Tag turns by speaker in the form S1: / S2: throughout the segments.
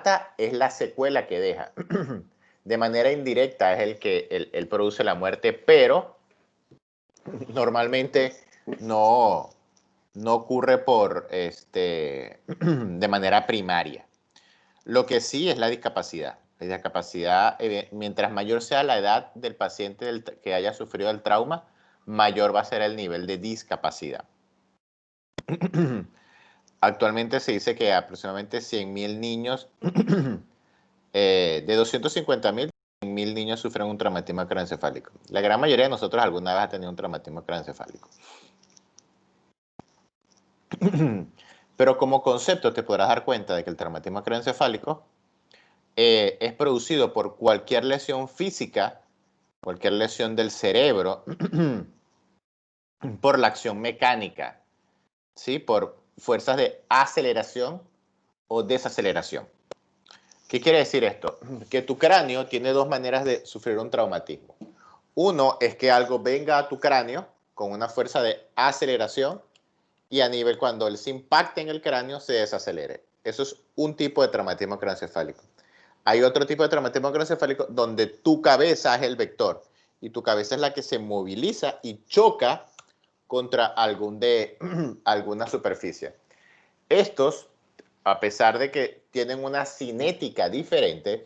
S1: mata es la secuela que deja. De manera indirecta es el que él produce la muerte, pero normalmente no ocurre de manera primaria. Lo que sí es la discapacidad. La discapacidad, mientras mayor sea la edad del paciente que haya sufrido el trauma, mayor va a ser el nivel de discapacidad. Actualmente se dice que aproximadamente 100.000 niños, de 250.000, 100.000 niños sufren un traumatismo craneoencefálico. La gran mayoría de nosotros alguna vez ha tenido un traumatismo craneoencefálico. Pero como concepto te podrás dar cuenta de que el traumatismo craneoencefálico es producido por cualquier lesión física, cualquier lesión del cerebro, por la acción mecánica, ¿sí? Por fuerzas de aceleración o desaceleración. ¿Qué quiere decir esto? Que tu cráneo tiene dos maneras de sufrir un traumatismo. Uno es que algo venga a tu cráneo con una fuerza de aceleración y a nivel cuando él se impacte en el cráneo se desacelere. Eso es un tipo de traumatismo craneoencefálico. Hay otro tipo de traumatismo craneoencefálico donde tu cabeza es el vector y tu cabeza es la que se moviliza y choca contra alguna superficie. Estos, a pesar de que tienen una cinética diferente,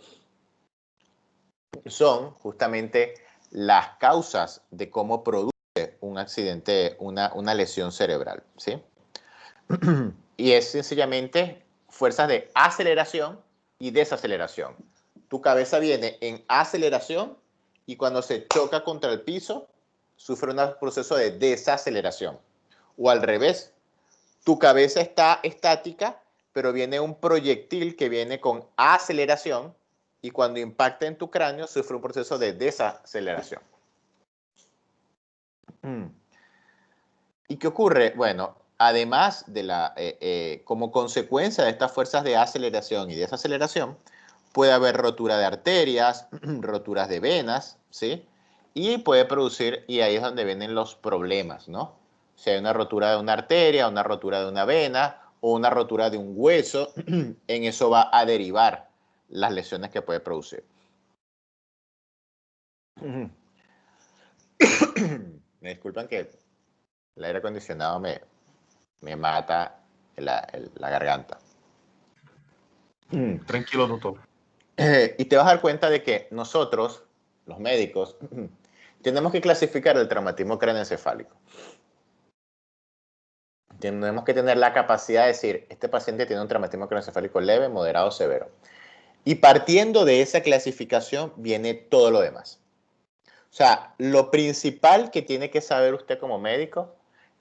S1: son justamente las causas de cómo produce un accidente, una lesión cerebral, ¿sí? Y es sencillamente fuerzas de aceleración y desaceleración. Tu cabeza viene en aceleración y cuando se choca contra el piso, sufre un proceso de desaceleración. O al revés, tu cabeza está estática, pero viene un proyectil que viene con aceleración y cuando impacta en tu cráneo, sufre un proceso de desaceleración. ¿Y qué ocurre? Bueno, además de como consecuencia de estas fuerzas de aceleración y desaceleración, puede haber rotura de arterias, roturas de venas, ¿sí? Y puede producir, y ahí es donde vienen los problemas, ¿no? Si hay una rotura de una arteria, una rotura de una vena o una rotura de un hueso, en eso va a derivar las lesiones que puede producir. Me disculpan que el aire acondicionado me mata la garganta.
S2: Tranquilo, doctor.
S1: Y te vas a dar cuenta de que nosotros, los médicos, tenemos que clasificar el traumatismo craneoencefálico. Tenemos que tener la capacidad de decir, este paciente tiene un traumatismo craneoencefálico leve, moderado o severo. Y partiendo de esa clasificación viene todo lo demás. O sea, lo principal que tiene que saber usted como médico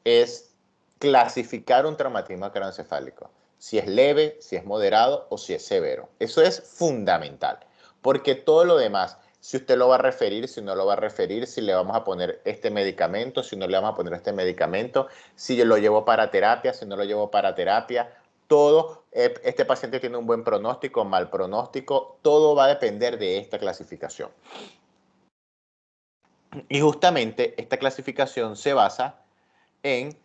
S1: es clasificar un traumatismo craneoencefálico. Si es leve, si es moderado o si es severo. Eso es fundamental. Porque todo lo demás, si usted lo va a referir, si no lo va a referir, si le vamos a poner este medicamento, si no le vamos a poner este medicamento, si yo lo llevo para terapia, si no lo llevo para terapia, todo, este paciente tiene un buen pronóstico, mal pronóstico, todo va a depender de esta clasificación. Y justamente esta clasificación se basa en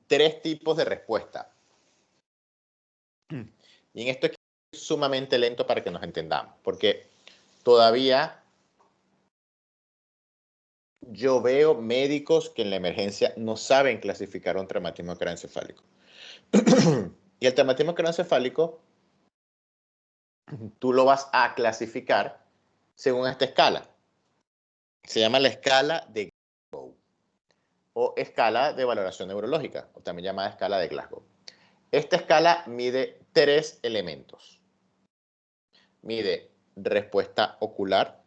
S1: tres tipos de respuesta. Y en esto es sumamente lento para que nos entendamos, porque todavía yo veo médicos que en la emergencia no saben clasificar un traumatismo craneoencefálico. Y el traumatismo craneoencefálico, tú lo vas a clasificar según esta escala. Se llama la escala de Glasgow o escala de valoración neurológica, o también llamada escala de Glasgow. Esta escala mide tres elementos. Mide respuesta ocular,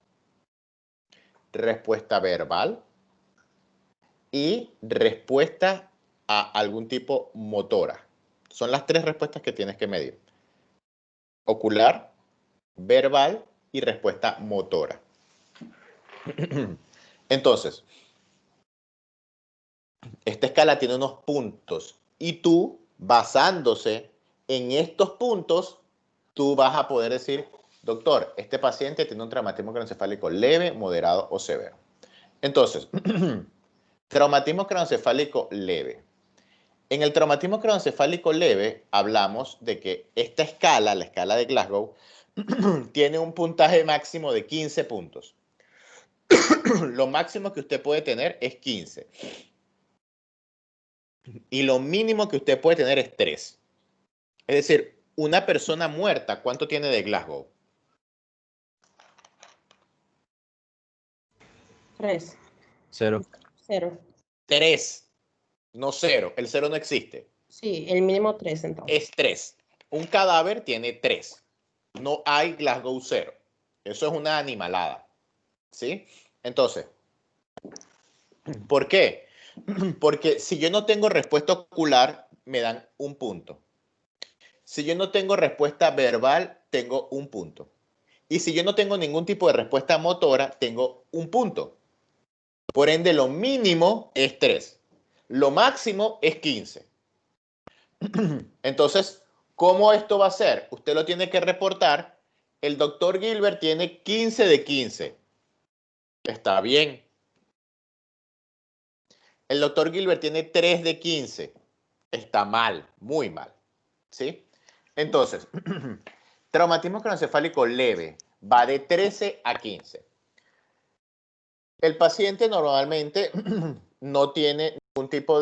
S1: respuesta verbal y respuesta a algún tipo motora. Son las tres respuestas que tienes que medir. Ocular, verbal y respuesta motora. Entonces, esta escala tiene unos puntos y tú, basándose en estos puntos, tú vas a poder decir, doctor, este paciente tiene un traumatismo craneoencefálico leve, moderado o severo. Entonces, traumatismo craneoencefálico leve. En el traumatismo craneoencefálico leve hablamos de que esta escala, la escala de Glasgow, tiene un puntaje máximo de 15 puntos. Lo máximo que usted puede tener es 15. Y lo mínimo que usted puede tener es 3. Es decir, una persona muerta, ¿cuánto tiene de Glasgow?
S2: 3.
S3: 0.
S2: 0.
S1: 3, no 0. El 0 no existe.
S2: Sí, el mínimo 3 entonces.
S1: Es 3. Un cadáver tiene 3. No hay Glasgow 0. Eso es una animalada. ¿Sí? Entonces, ¿por qué? Porque si yo no tengo respuesta ocular, me dan un punto. Si yo no tengo respuesta verbal, tengo un punto. Y si yo no tengo ningún tipo de respuesta motora, tengo un punto. Por ende, lo mínimo es 3. Lo máximo es 15. Entonces, ¿cómo esto va a ser? Usted lo tiene que reportar. El doctor Gilbert tiene 15 de 15. Está bien. El doctor Gilbert tiene 3 de 15. Está mal, muy mal. ¿Sí? Entonces, traumatismo craneoencefálico leve va de 13 a 15. El paciente normalmente no tiene ningún tipo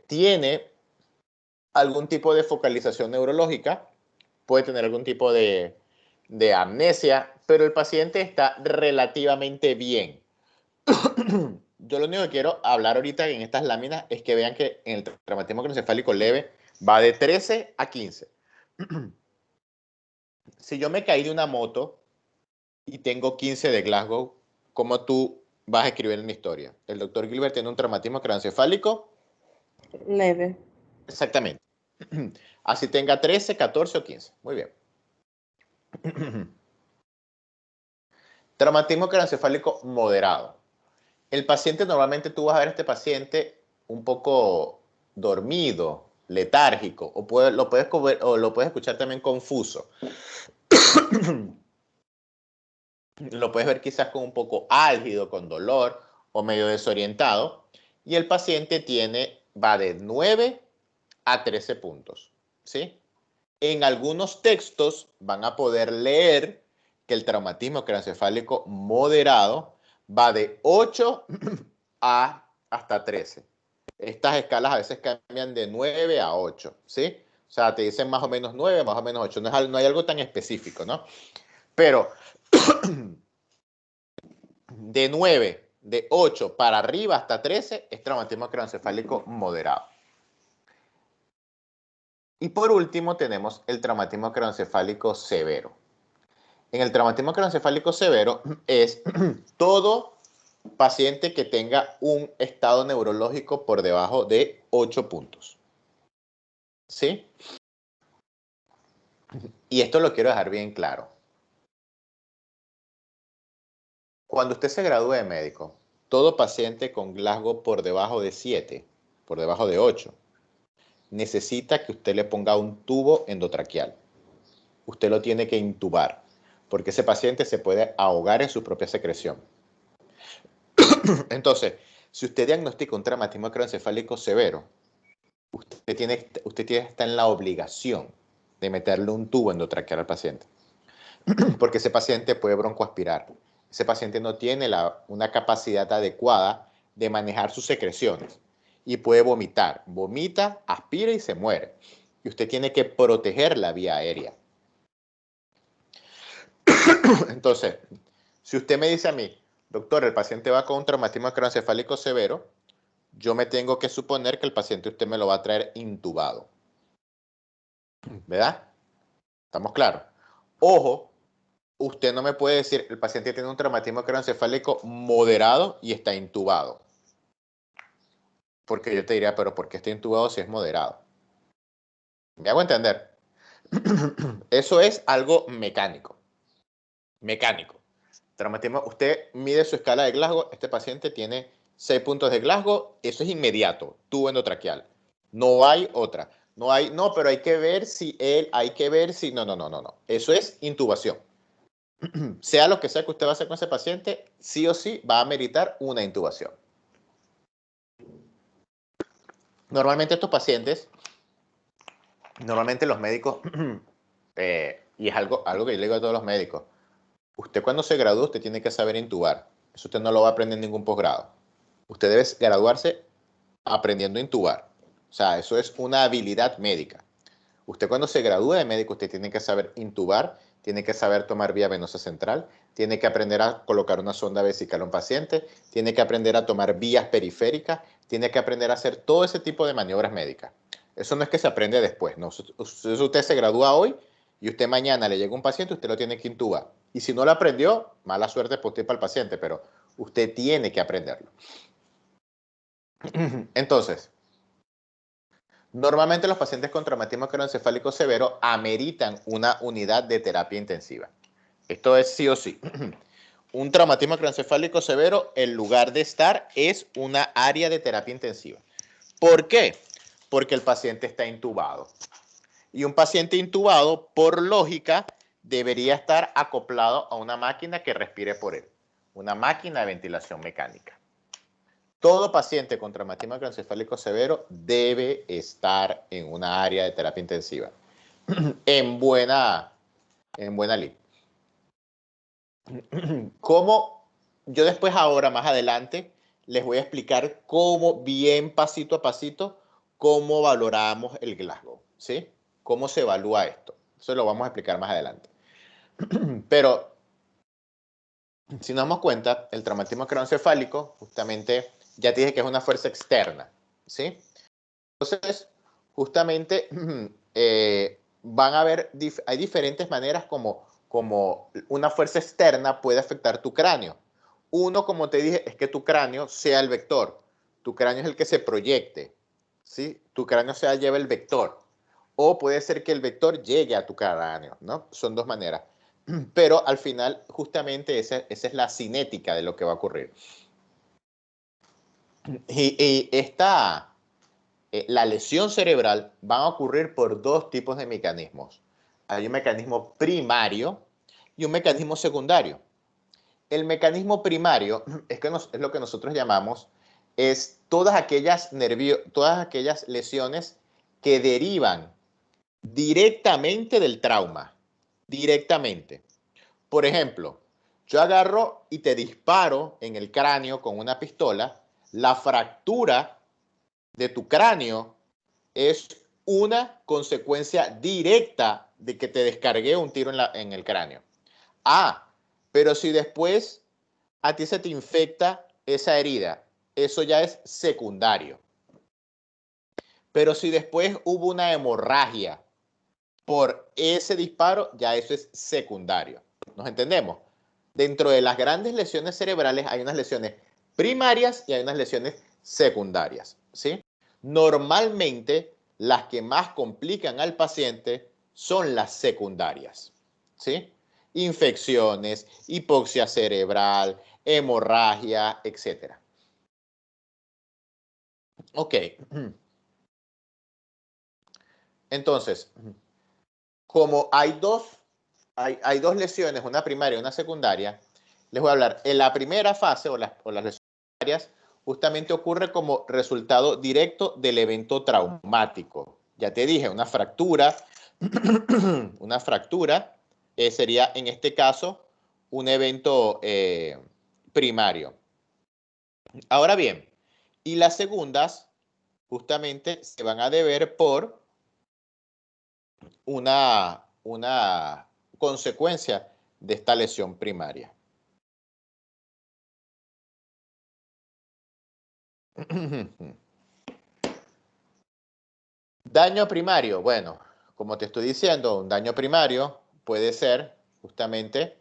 S1: tiene algún tipo de focalización neurológica, puede tener algún tipo de amnesia, pero el paciente está relativamente bien. Yo lo único que quiero hablar ahorita en estas láminas es que vean que en el traumatismo craneoencefálico leve va de 13 a 15. Si yo me caí de una moto y tengo 15 de Glasgow, ¿cómo tú vas a escribir en la historia? El doctor Gilbert tiene un traumatismo craneoencefálico
S2: Leve.
S1: exactamente. Así tenga 13, 14 o 15. Muy bien. Traumatismo craneoencefálico moderado. El paciente, normalmente tú vas a ver a este paciente un poco dormido, letárgico, o lo puedes escuchar también confuso. Lo puedes ver quizás con un poco álgido, con dolor o medio desorientado. Y el paciente va de 9 a 13 puntos. ¿Sí? En algunos textos van a poder leer que el traumatismo craneoencefálico moderado va de 8 a hasta 13. Estas escalas a veces cambian de 9 a 8, ¿sí? O sea, te dicen más o menos 9, más o menos 8. No hay algo tan específico, ¿no? Pero de 9, de 8 para arriba hasta 13 es traumatismo craneoencefálico moderado. Y por último tenemos el traumatismo craneoencefálico severo. En el traumatismo craneoencefálico severo es todo paciente que tenga un estado neurológico por debajo de 8 puntos. ¿Sí? Y esto lo quiero dejar bien claro. Cuando usted se gradúe de médico, todo paciente con Glasgow por debajo de 7, por debajo de 8, necesita que usted le ponga un tubo endotraqueal. Usted lo tiene que intubar, porque ese paciente se puede ahogar en su propia secreción. Entonces, si usted diagnostica un traumatismo craneoencefálico severo, usted está en la obligación de meterle un tubo endotraqueal al paciente, porque ese paciente puede broncoaspirar. Ese paciente no tiene una capacidad adecuada de manejar sus secreciones y puede vomitar. Vomita, aspira y se muere. Y usted tiene que proteger la vía aérea. Entonces, si usted me dice a mí, doctor, el paciente va con un traumatismo craneoencefálico severo, yo me tengo que suponer que el paciente usted me lo va a traer intubado. ¿Verdad? ¿Estamos claros? Ojo, usted no me puede decir, el paciente tiene un traumatismo craneoencefálico moderado y está intubado. Porque yo te diría, pero ¿por qué está intubado si es moderado? ¿Me hago entender? Eso es algo mecánico. Mecánico. Traumatismo, usted mide su escala de Glasgow, este paciente tiene 6 puntos de Glasgow, eso es inmediato, tubo endotraqueal. No hay otra. No, pero hay que ver si no. Eso es intubación. Sea lo que sea que usted va a hacer con ese paciente, sí o sí va a meritar una intubación. Normalmente estos pacientes, normalmente los médicos, y es algo que yo le digo a todos los médicos, usted cuando se gradúa, usted tiene que saber intubar. Eso usted no lo va a aprender en ningún posgrado. Usted debe graduarse aprendiendo a intubar. O sea, eso es una habilidad médica. Usted cuando se gradúa de médico, usted tiene que saber intubar, tiene que saber tomar vía venosa central, tiene que aprender a colocar una sonda vesical a un paciente, tiene que aprender a tomar vías periféricas, tiene que aprender a hacer todo ese tipo de maniobras médicas. Eso no es que se aprende después, no. Usted se gradúa hoy y usted mañana le llega un paciente, usted lo tiene que intubar. Y si no lo aprendió, mala suerte para usted y para el paciente, pero usted tiene que aprenderlo. Entonces, normalmente los pacientes con traumatismo craneoencefálico severo ameritan una unidad de terapia intensiva. Esto es sí o sí. Un traumatismo craneoencefálico severo, el lugar de estar es una área de terapia intensiva. ¿Por qué? Porque el paciente está intubado. Y un paciente intubado, por lógica, debería estar acoplado a una máquina que respire por él. Una máquina de ventilación mecánica. Todo paciente con traumatismo craneoencefálico severo debe estar en una área de terapia intensiva. en buena línea. ¿Cómo? Yo después ahora, más adelante, les voy a explicar cómo, bien pasito a pasito, cómo valoramos el Glasgow, ¿sí? ¿Cómo se evalúa esto? Eso lo vamos a explicar más adelante. Pero, si nos damos cuenta, el traumatismo craneoencefálico, justamente, ya te dije que es una fuerza externa, ¿sí? Entonces, justamente, van a haber, hay diferentes maneras como una fuerza externa puede afectar tu cráneo. Uno, como te dije, es que tu cráneo sea el vector. Tu cráneo es el que se proyecte, ¿sí? Tu cráneo lleva el vector. O puede ser que el vector llegue a tu cráneo, ¿no? Son dos maneras. Pero al final, justamente esa es la cinética de lo que va a ocurrir. Y la lesión cerebral va a ocurrir por dos tipos de mecanismos. Hay un mecanismo primario y un mecanismo secundario. El mecanismo primario es lo que nosotros llamamos todas aquellas lesiones que derivan directamente del trauma. Directamente. Por ejemplo, yo agarro y te disparo en el cráneo con una pistola, la fractura de tu cráneo es una consecuencia directa de que te descargué un tiro en el cráneo. Ah, pero si después a ti se te infecta esa herida, eso ya es secundario. Pero si después hubo una hemorragia por ese disparo, ya eso es secundario. ¿Nos entendemos? Dentro de las grandes lesiones cerebrales hay unas lesiones primarias y hay unas lesiones secundarias, ¿sí? Normalmente, las que más complican al paciente son las secundarias, ¿sí? Infecciones, hipoxia cerebral, hemorragia, etc. Ok. Entonces, como hay dos lesiones, una primaria y una secundaria, les voy a hablar. En la primera fase, o las lesiones primarias, justamente ocurre como resultado directo del evento traumático. Ya te dije, una fractura, sería en este caso un evento primario. Ahora bien, y las segundas justamente se van a deber por una consecuencia de esta lesión primaria. Daño primario. Bueno, como te estoy diciendo, un daño primario puede ser justamente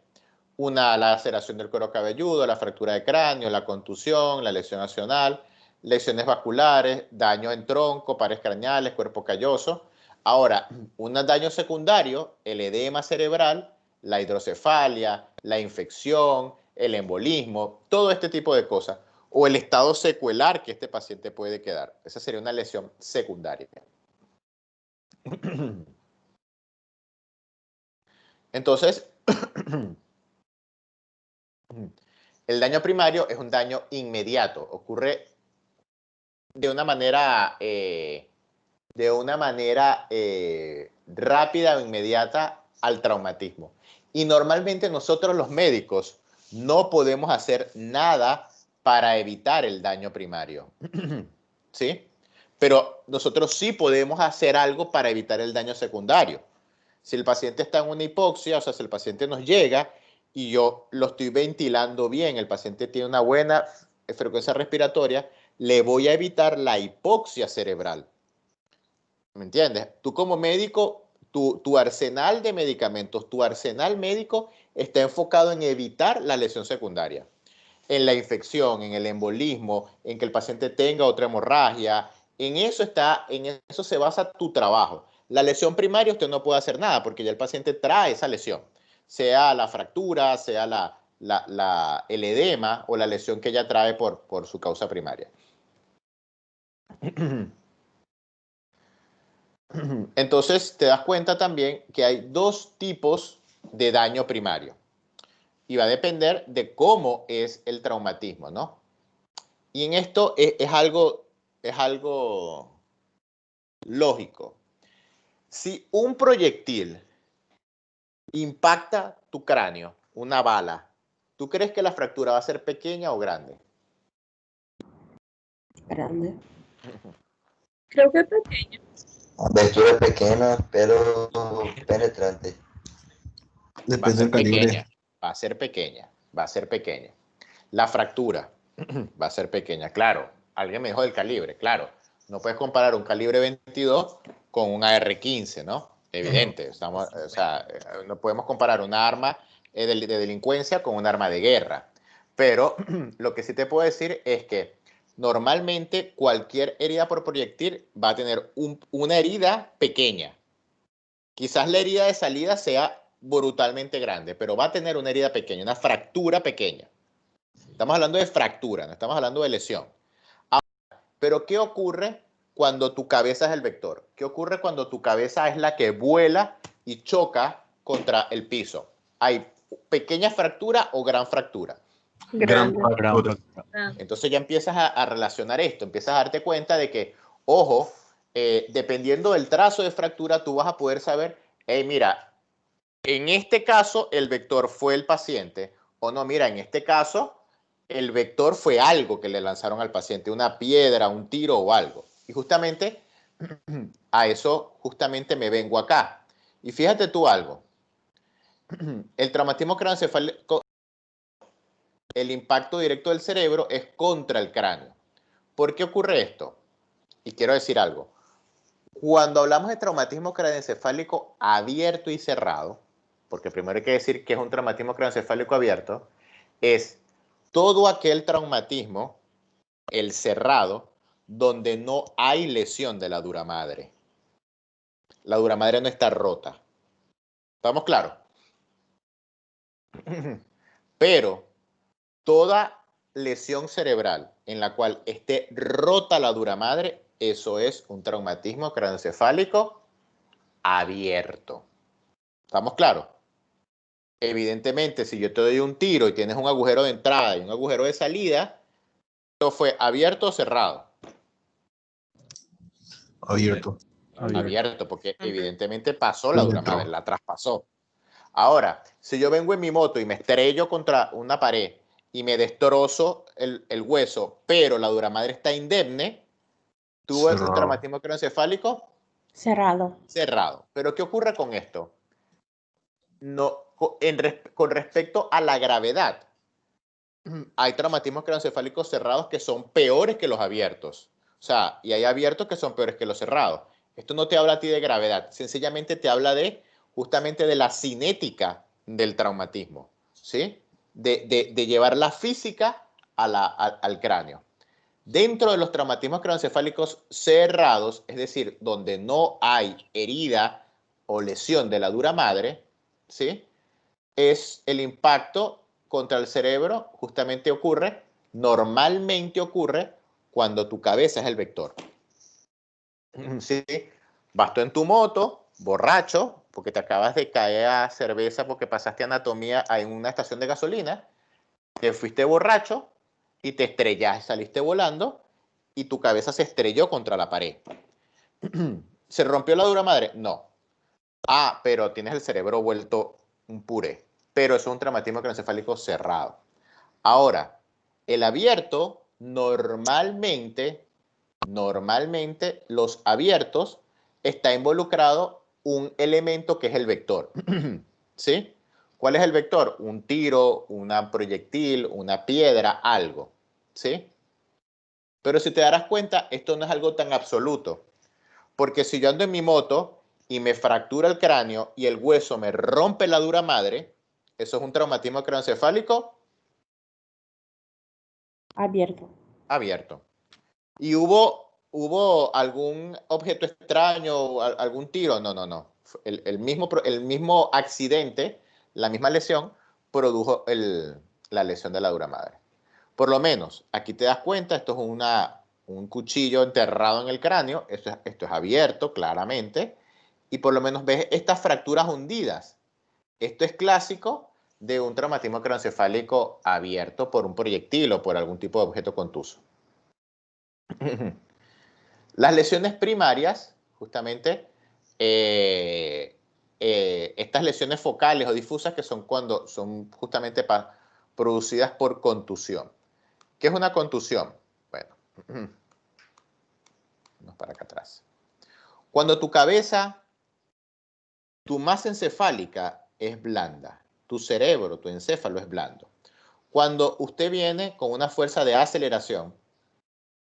S1: una laceración del cuero cabelludo, la fractura de cráneo, la contusión, la lesión accional, lesiones vasculares, daño en tronco, pares craneales, cuerpo calloso. Ahora, un daño secundario, el edema cerebral, la hidrocefalia, la infección, el embolismo, todo este tipo de cosas, o el estado secuelar que este paciente puede quedar. Esa sería una lesión secundaria. Entonces, el daño primario es un daño inmediato, ocurre de una manera, rápida o inmediata al traumatismo. Y normalmente nosotros los médicos no podemos hacer nada para evitar el daño primario. ¿Sí? Pero nosotros sí podemos hacer algo para evitar el daño secundario. Si el paciente está en una hipoxia, o sea, si el paciente nos llega y yo lo estoy ventilando bien, el paciente tiene una buena frecuencia respiratoria, le voy a evitar la hipoxia cerebral. ¿Me entiendes? Tú como médico, tu arsenal de medicamentos, tu arsenal médico está enfocado en evitar la lesión secundaria, en la infección, en el embolismo, en que el paciente tenga otra hemorragia. En eso se basa tu trabajo. La lesión primaria usted no puede hacer nada porque ya el paciente trae esa lesión, sea la fractura, sea el edema o la lesión que ella trae por su causa primaria. Entonces te das cuenta también que hay dos tipos de daño primario y va a depender de cómo es el traumatismo, ¿no? Y en esto es algo lógico. Si un proyectil impacta tu cráneo, una bala, ¿tú crees que la fractura va a ser pequeña o grande?
S2: Grande.
S3: Creo que pequeño.
S4: Abertura pequeña, pero penetrante.
S5: Depende del calibre.
S1: Va a ser pequeña, va a ser pequeña. La fractura va a ser pequeña, claro. Alguien me dijo del calibre, claro. No puedes comparar un calibre 22 con un AR-15, ¿no? Evidente. O sea, no podemos comparar una arma de delincuencia con un arma de guerra. Pero lo que sí te puedo decir es que normalmente cualquier herida por proyectil va a tener una herida pequeña. Quizás la herida de salida sea brutalmente grande, pero va a tener una herida pequeña, una fractura pequeña. Estamos hablando de fractura, no estamos hablando de lesión. Ahora, pero ¿qué ocurre cuando tu cabeza es el vector? ¿Qué ocurre cuando tu cabeza es la que vuela y choca contra el piso? ¿Hay pequeña fractura o gran fractura?
S5: Gran
S2: Grande.
S5: fractura.
S1: Entonces ya empiezas a relacionar esto, empiezas a darte cuenta de que, ojo, dependiendo del trazo de fractura, tú vas a poder saber, hey, mira, en este caso el vector fue el paciente, o no, mira, en este caso el vector fue algo que le lanzaron al paciente, una piedra, un tiro o algo. Y justamente a eso justamente me vengo acá. Y fíjate tú algo, el traumatismo craneoencefálico, el impacto directo del cerebro es contra el cráneo. ¿Por qué ocurre esto? Y quiero decir algo. Cuando hablamos de traumatismo craneoencefálico abierto y cerrado, porque primero hay que decir que es un traumatismo craneoencefálico abierto, es todo aquel traumatismo, el cerrado, donde no hay lesión de la dura madre. La dura madre no está rota. ¿Estamos claros? Pero toda lesión cerebral en la cual esté rota la dura madre, eso es un traumatismo craneoencefálico abierto. ¿Estamos claros? Evidentemente, si yo te doy un tiro y tienes un agujero de entrada y un agujero de salida, ¿esto fue abierto o cerrado?
S5: Abierto.
S1: Abierto, porque evidentemente pasó la dura madre, la traspasó. Ahora, si yo vengo en mi moto y me estrello contra una pared y me destrozo el hueso, pero la dura madre está indemne, tuvo un traumatismo craneoencefálico
S2: Cerrado.
S1: cerrado. Pero ¿qué ocurre con esto? No, con respecto a la gravedad, hay traumatismos craneoencefálicos cerrados que son peores que los abiertos. O sea, y hay abiertos que son peores que los cerrados. Esto no te habla a ti de gravedad, sencillamente te habla justamente de la cinética del traumatismo, ¿sí? De llevar la física al cráneo. Dentro de los traumatismos craneoencefálicos cerrados, es decir, donde no hay herida o lesión de la dura madre, ¿sí? Es el impacto contra el cerebro, normalmente ocurre cuando tu cabeza es el vector. ¿Sí? Vas tú en tu moto, borracho, porque te acabas de caer a cerveza porque pasaste anatomía en una estación de gasolina, te fuiste borracho y te estrellaste, saliste volando y tu cabeza se estrelló contra la pared. ¿Se rompió la dura madre? No. Ah, pero tienes el cerebro vuelto un puré. Pero eso es un traumatismo craneoencefálico cerrado. Ahora, el abierto, normalmente, los abiertos está involucrado un elemento que es el vector. ¿Sí? ¿Cuál es el vector? Un tiro, una proyectil, una piedra, algo. ¿Sí? Pero si te darás cuenta, esto no es algo tan absoluto. Porque si yo ando en mi moto y me fractura el cráneo y el hueso me rompe la dura madre, ¿eso es un traumatismo craneoencefálico?
S2: Abierto.
S1: Abierto. ¿Y hubo algún objeto extraño, algún tiro? No, no, no. El mismo accidente, la misma lesión, produjo la lesión de la dura madre. Por lo menos, aquí te das cuenta, esto es un cuchillo enterrado en el cráneo, esto es abierto, claramente, y por lo menos ves estas fracturas hundidas. Esto es clásico de un traumatismo craneoencefálico abierto por un proyectil o por algún tipo de objeto contuso. Las lesiones primarias, justamente, estas lesiones focales o difusas que son cuando son justamente producidas por contusión. ¿Qué es una contusión? Bueno, vamos para acá atrás. Cuando tu cabeza, tu masa encefálica es blanda, tu cerebro, tu encéfalo es blando. Cuando usted viene con una fuerza de aceleración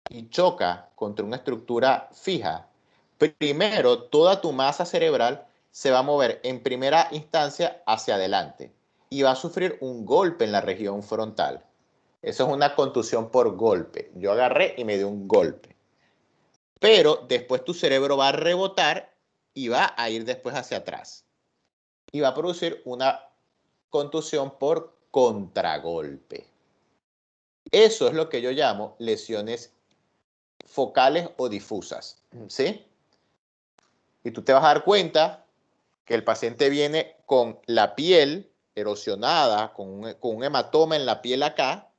S1: y choca contra una estructura fija, primero toda tu masa cerebral se va a mover en primera instancia hacia adelante y va a sufrir un golpe en la región frontal. Eso es una contusión por golpe. Yo agarré y me di un golpe. Pero después tu cerebro va a rebotar y va a ir después hacia atrás. Y va a producir una contusión por contragolpe. Eso es lo que yo llamo lesiones focales o difusas. ¿Sí? Y tú te vas a dar cuenta que el paciente viene con la piel erosionada, con un hematoma en la piel acá,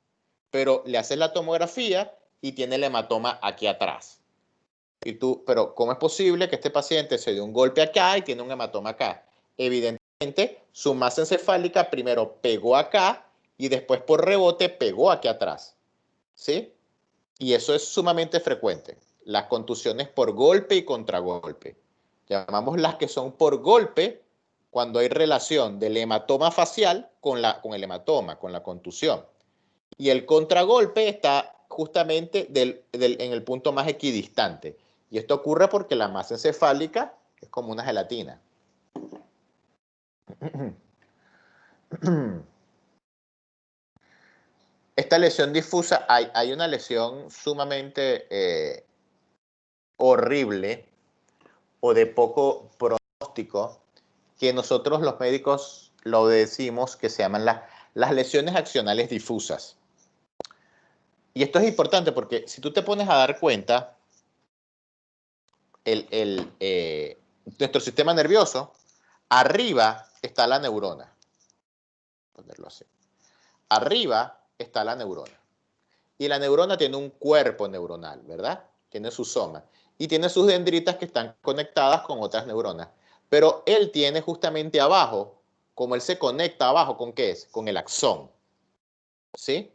S1: pero le haces la tomografía y tiene el hematoma aquí atrás. Y tú, pero ¿cómo es posible que este paciente se dio un golpe acá y tiene un hematoma acá? Evidentemente, su masa encefálica primero pegó acá y después por rebote pegó aquí atrás. ¿Sí? Y eso es sumamente frecuente. Las contusiones por golpe y contragolpe. Llamamos las que son por golpe cuando hay relación del hematoma facial con el hematoma, con la contusión. Y el contragolpe está justamente en el punto más equidistante. Y esto ocurre porque la masa encefálica es como una gelatina. Esta lesión difusa, hay una lesión sumamente horrible o de poco pronóstico que nosotros los médicos lo decimos que se llaman las lesiones axionales difusas. Y esto es importante porque si tú te pones a dar cuenta, nuestro sistema nervioso, arriba está la neurona. Ponerlo así. Arriba está la neurona. Y la neurona tiene un cuerpo neuronal, ¿verdad? Tiene su soma. Y tiene sus dendritas que están conectadas con otras neuronas. Pero él tiene justamente abajo, como él se conecta abajo, ¿con qué es? Con el axón. ¿Sí?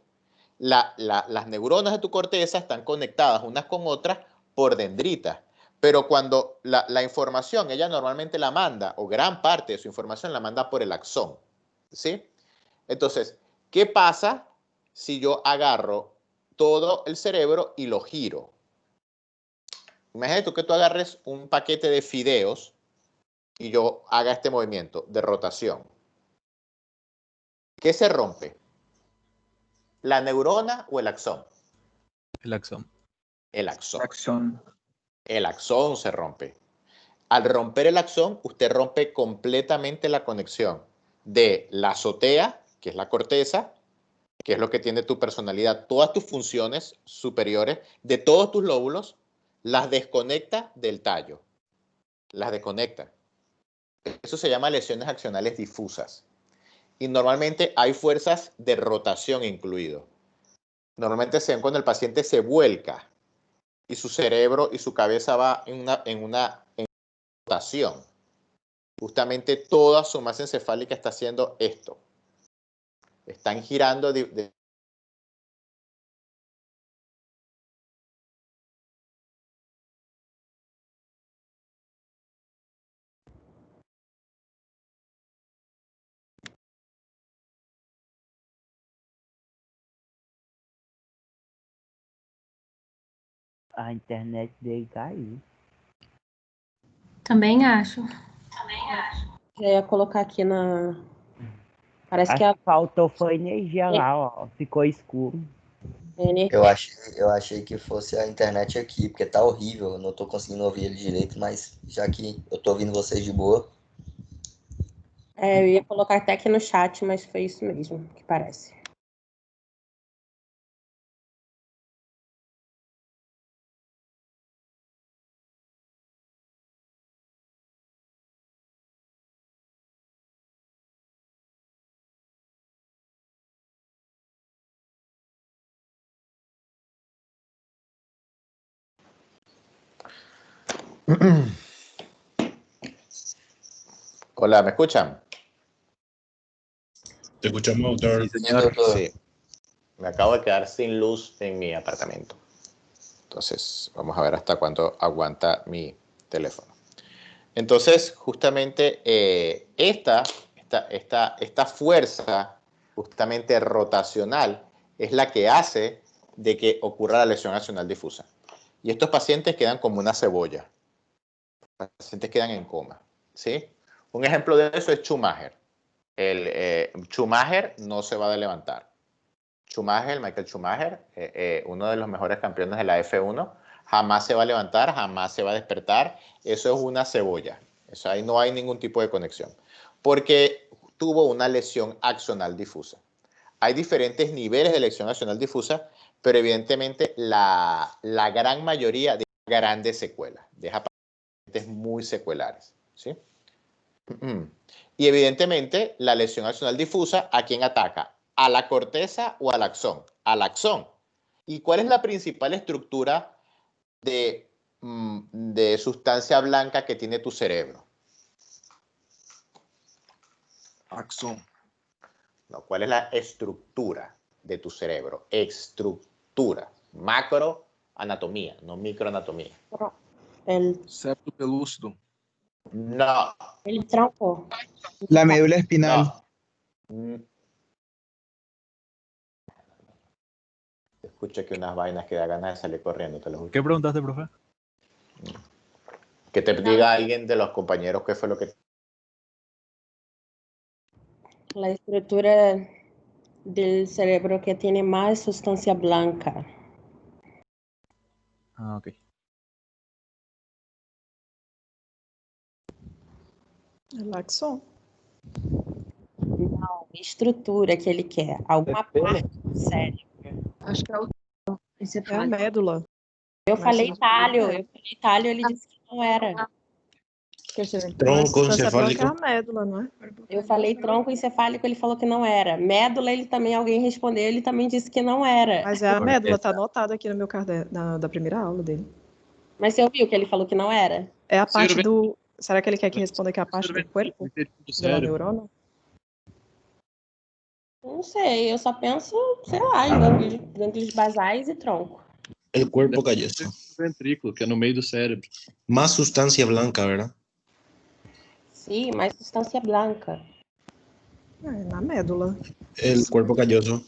S1: Las neuronas de tu corteza están conectadas unas con otras por dendritas. Pero cuando la información, ella normalmente la manda, o gran parte de su información la manda por el axón. ¿Sí? Entonces, ¿qué pasa si yo agarro todo el cerebro y lo giro? Imagínate tú que tú agarres un paquete de fideos y yo haga este movimiento de rotación. ¿Qué se rompe? ¿La neurona o el axón?
S6: El axón.
S1: El axón.
S7: Axón.
S1: El axón se rompe. Al romper el axón, usted rompe completamente la conexión de la azotea, que es la corteza, que es lo que tiene tu personalidad, todas tus funciones superiores, de todos tus lóbulos, las desconecta del tallo. Las desconecta. Eso se llama lesiones axionales difusas. Y normalmente hay fuerzas de rotación incluido. Normalmente se ven cuando el paciente se vuelca y su cerebro y su cabeza va en una rotación. Justamente toda su masa encefálica está haciendo esto. Están girando
S6: A internet dele caiu.
S3: Também acho.
S2: Já ia colocar aqui na. Parece que
S6: Acho que faltou foi energia lá, ó. Ficou escuro.
S4: Eu achei que fosse a internet aqui, porque tá horrível. Eu não tô conseguindo ouvir ele direito, mas já que eu tô ouvindo vocês de boa.
S2: eu ia colocar até aqui no chat, mas foi isso mesmo que parece.
S1: Hola, ¿me escuchan?
S5: Te escuchamos, doctor.
S4: Sí, doctor.
S1: Sí. Me acabo de quedar sin luz en mi apartamento. Entonces, vamos a ver hasta cuánto aguanta mi teléfono. Entonces, justamente esta fuerza justamente rotacional es la que hace de que ocurra la lesión axonal difusa. Y estos pacientes quedan como una cebolla. Los pacientes quedan en coma, ¿sí? Un ejemplo de eso es Schumacher. Schumacher no se va a levantar. Michael Schumacher, uno de los mejores campeones de la F1, jamás se va a levantar, jamás se va a despertar. Eso es una cebolla. Eso ahí no hay ningún tipo de conexión. Porque tuvo una lesión axonal difusa. Hay diferentes niveles de lesión axonal difusa, pero evidentemente la gran mayoría de grandes secuelas. Deja pacientes muy secuelares, ¿sí? Y evidentemente la lesión axonal difusa, ¿a quién ataca? ¿A la corteza o al axón? Al axón. ¿Y cuál es la principal estructura de sustancia blanca que tiene tu cerebro?
S5: Axón.
S1: No, ¿cuál es la estructura de tu cerebro? Estructura. Macroanatomía, no microanatomía.
S5: Septo pelúcido.
S1: No.
S2: El tronco.
S7: La médula espinal.
S1: No. Escucho aquí unas vainas que da ganas de salir corriendo, te lo juro.
S8: ¿Qué preguntaste, profe?
S1: Que te diga alguien de los compañeros qué fue lo que...
S2: La estructura del cerebro que tiene más sustancia blanca.
S8: Ah, ok.
S9: El axon.
S2: Não, estrutura que ele quer. Alguma parte do cérebro.
S3: Acho que é o
S9: É a
S3: encefálico.
S9: médula.
S2: Eu
S9: Mas
S2: falei
S9: não-
S2: talho, ele disse que não era.
S9: Quer dizer,
S5: Tronco
S9: a substância
S5: encefálico.
S9: branca é a médula, não é?
S2: Eu falei tronco encefálico, ele falou que não era. Médula, ele também, alguém respondeu, ele também disse que não era.
S9: Mas é a médula, tá anotado aqui no meu caderno, da primeira aula dele.
S2: Mas você ouviu que ele falou que não era?
S9: É a parte
S8: Cérebro-
S9: do... Será que ele quer que responda que é a parte do corpo?
S8: Do
S9: Da
S8: cérebro.
S9: neurona?
S2: Não sei, eu só penso, sei lá, em gânglios basais e tronco.
S5: El cuerpo calloso.
S8: Ventrículo, que é no meio do cérebro.
S5: Más sustancia blanca, ¿verdad?
S2: Sim, mais substância blanca.
S9: É, na médula.
S5: El cuerpo calloso.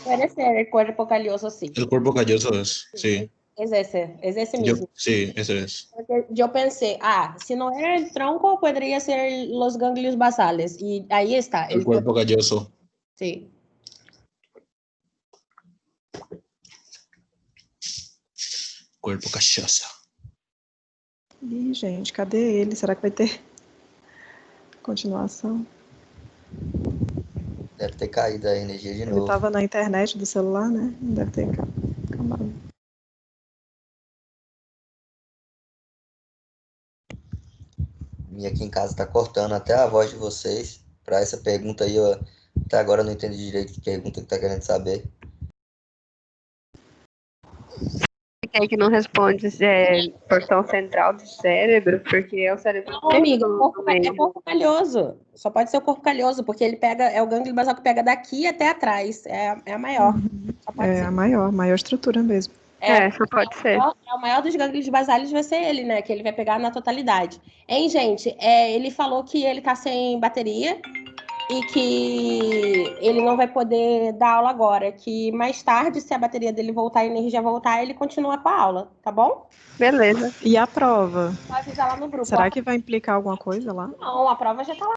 S2: Puede ser el cuerpo calloso, sí.
S5: El cuerpo calloso es, sí.
S2: Es ese mismo.
S5: Sí, ese es.
S2: Porque yo pensé, si no era el tronco, podría ser los ganglios basales. Y ahí está.
S5: El cuerpo calloso.
S2: Sí.
S5: Cuerpo calloso.
S9: Ih, gente, cadê ele? Será que vai ter continuação?
S4: Deve ter caído a energia de
S9: Ele
S4: novo.
S9: tava na internet do celular, né? Não deve ter acabado.
S4: E aqui em casa tá cortando até a voz de vocês. Para essa pergunta aí, até agora eu não entendi direito que pergunta que tá querendo saber.
S10: que tem que não responde se é porção central do cérebro, porque é o cérebro
S2: Não, amiga,
S10: todo
S2: é
S10: no meio.
S2: corpo calhoso. Só pode ser o corpo calhoso, porque ele pega, é o gânglio basal que pega daqui até atrás. É a maior. Só pode
S9: É
S2: ser.
S9: a maior estrutura mesmo.
S10: Só pode ser.
S2: O maior dos gânglios basáleos vai ser ele, né? Que ele vai pegar na totalidade. Hein, gente? Ele falou que ele tá sem bateria e que ele não vai poder dar aula agora. Que mais tarde, se a bateria dele voltar, a energia voltar, ele continua com a aula, tá bom?
S10: Beleza.
S9: E a prova?
S2: Vou avisar lá no grupo.
S9: Será que vai implicar alguma coisa lá?
S2: Não, a prova já tá lá.